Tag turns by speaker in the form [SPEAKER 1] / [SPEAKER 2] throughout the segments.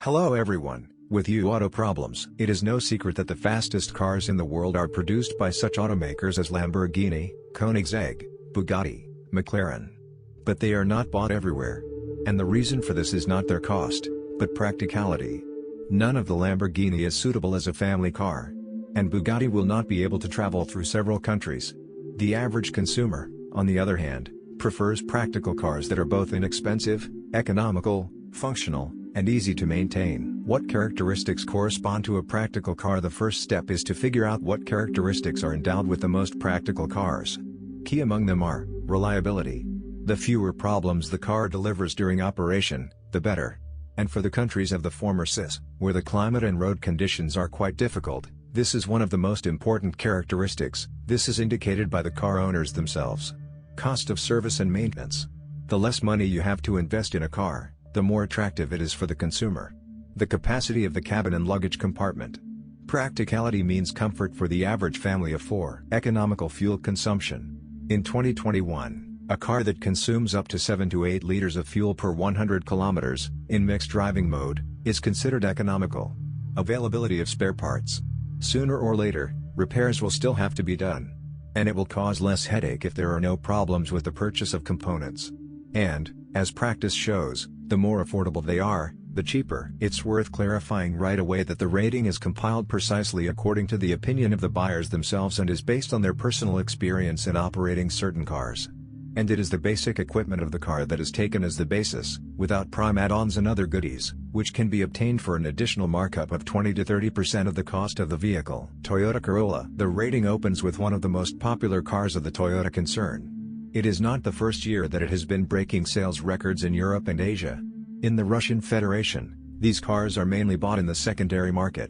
[SPEAKER 1] Hello everyone, with you Auto Problems. It is no secret that the fastest cars in the world are produced by such automakers as Lamborghini, Koenigsegg, Bugatti, McLaren. But they are not bought everywhere. And the reason for this is not their cost, but practicality. None of the Lamborghini is suitable as a family car. And Bugatti will not be able to travel through several countries. The average consumer, on the other hand, prefers practical cars that are both inexpensive, economical, functional, and easy to maintain. What characteristics correspond to a practical car? The first step is to figure out what characteristics are endowed with the most practical cars. Key among them are reliability. The fewer problems the car delivers during operation, the better. And for the countries of the former CIS, where the climate and road conditions are quite difficult, this is one of the most important characteristics. This is indicated by the car owners themselves. Cost of service and maintenance. The less money you have to invest in a car, the more attractive it is for the consumer. The capacity of the cabin and luggage compartment. Practicality means comfort for the average family of four. Economical fuel consumption. In 2021, a car that consumes up to 7 to 8 liters of fuel per 100 kilometers, in mixed driving mode, is considered economical. Availability of spare parts. Sooner or later, repairs will still have to be done. And it will cause less headache if there are no problems with the purchase of components. And, as practice shows, the more affordable they are, the cheaper. It's worth clarifying right away that the rating is compiled precisely according to the opinion of the buyers themselves and is based on their personal experience in operating certain cars. And it is the basic equipment of the car that is taken as the basis, without prime add-ons and other goodies, which can be obtained for an additional markup of 20 to 30% of the cost of the vehicle. Toyota Corolla. The rating opens with one of the most popular cars of the Toyota concern. It is not the first year that it has been breaking sales records in Europe and Asia. In the Russian Federation, these cars are mainly bought in the secondary market.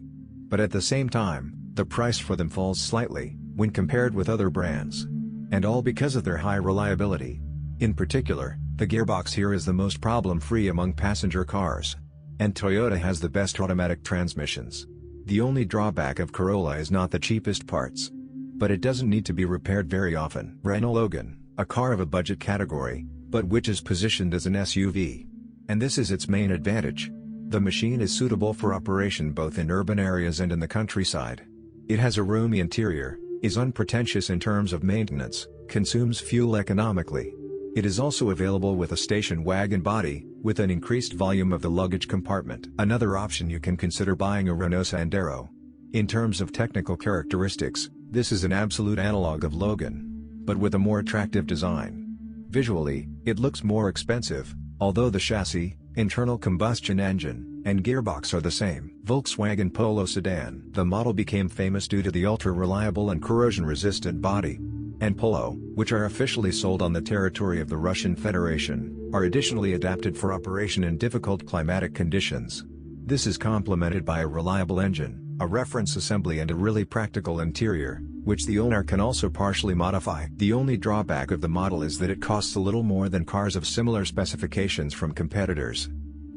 [SPEAKER 1] But at the same time, the price for them falls slightly, when compared with other brands. And all because of their high reliability. In particular, the gearbox here is the most problem-free among passenger cars. And Toyota has the best automatic transmissions. The only drawback of Corolla is not the cheapest parts. But it doesn't need to be repaired very often. Renault Logan. A car of a budget category, but which is positioned as an SUV. And this is its main advantage. The machine is suitable for operation both in urban areas and in the countryside. It has a roomy interior, is unpretentious in terms of maintenance, consumes fuel economically. It is also available with a station wagon body, with an increased volume of the luggage compartment. Another option, you can consider buying a Renault Sandero. In terms of technical characteristics, this is an absolute analog of Logan, but with a more attractive design. Visually, it looks more expensive, although the chassis, internal combustion engine, and gearbox are the same. Volkswagen Polo Sedan. The model became famous due to the ultra-reliable and corrosion-resistant body. And Polo, which are officially sold on the territory of the Russian Federation, are additionally adapted for operation in difficult climatic conditions. This is complemented by a reliable engine, a reference assembly and a really practical interior, which the owner can also partially modify. The only drawback of the model is that it costs a little more than cars of similar specifications from competitors.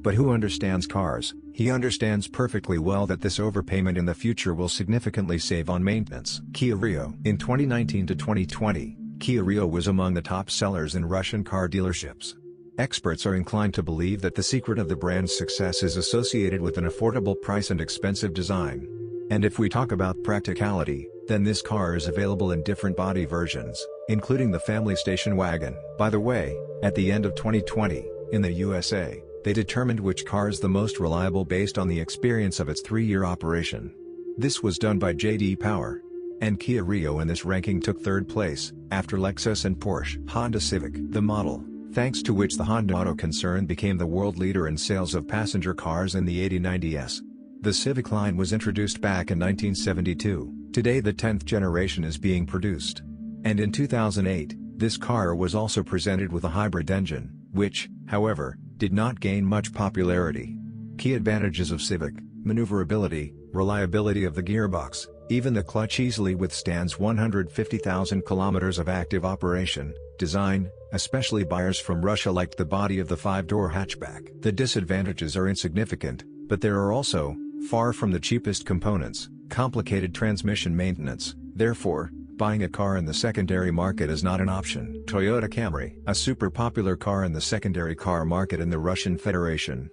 [SPEAKER 1] But who understands cars? He understands perfectly well that this overpayment in the future will significantly save on maintenance. Kia Rio. In 2019 to 2020, Kia Rio was among the top sellers in Russian car dealerships. Experts are inclined to believe that the secret of the brand's success is associated with an affordable price and expensive design. And if we talk about practicality, then this car is available in different body versions, including the family station wagon. By the way, at the end of 2020, in the USA, they determined which car is the most reliable based on the experience of its 3-year operation. This was done by J.D. Power. And Kia Rio in this ranking took 3rd place, after Lexus and Porsche. Honda Civic. The model, thanks to which the Honda Auto concern became the world leader in sales of passenger cars in the 8090s. The Civic line was introduced back in 1972, today the 10th generation is being produced. And in 2008, this car was also presented with a hybrid engine, which, however, did not gain much popularity. Key advantages of Civic: maneuverability, reliability of the gearbox, even the clutch easily withstands 150,000 kilometers of active operation. Design, especially buyers from Russia liked the body of the 5-door hatchback. The disadvantages are insignificant, but there are also, far from the cheapest components, complicated transmission maintenance. Therefore, buying a car in the secondary market is not an option. Toyota Camry. A super popular car in the secondary car market in the Russian Federation.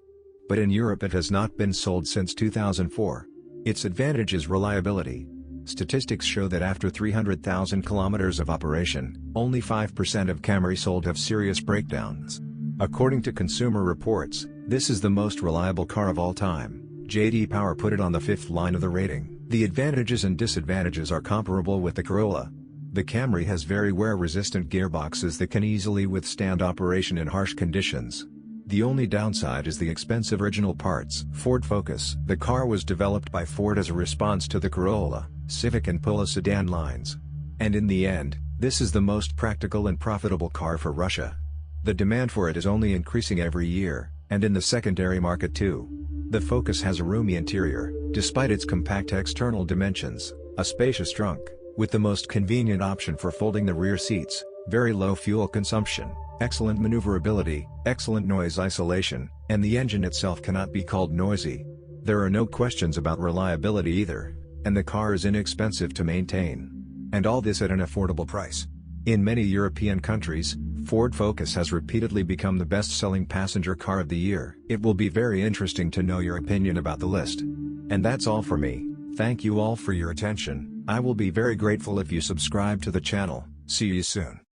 [SPEAKER 1] but in Europe it has not been sold since 2004. Its advantage is reliability. Statistics show that after 300,000 kilometers of operation, only 5% of Camry sold have serious breakdowns. According to Consumer Reports, this is the most reliable car of all time. J.D. Power put it on the 5th line of the rating. The advantages and disadvantages are comparable with the Corolla. The Camry has very wear-resistant gearboxes that can easily withstand operation in harsh conditions. The only downside is the expensive original parts. Ford Focus. The car was developed by Ford as a response to the Corolla, Civic and Polo sedan lines. And in the end, this is the most practical and profitable car for Russia. The demand for it is only increasing every year, and in the secondary market too. The Focus has a roomy interior, despite its compact external dimensions, a spacious trunk, with the most convenient option for folding the rear seats, very low fuel consumption, excellent maneuverability, excellent noise isolation, and the engine itself cannot be called noisy. There are no questions about reliability either, and the car is inexpensive to maintain. And all this at an affordable price. In many European countries, Ford Focus has repeatedly become the best-selling passenger car of the year. It will be very interesting to know your opinion about the list. And that's all for me. Thank you all for your attention. I will be very grateful if you subscribe to the channel. See you soon.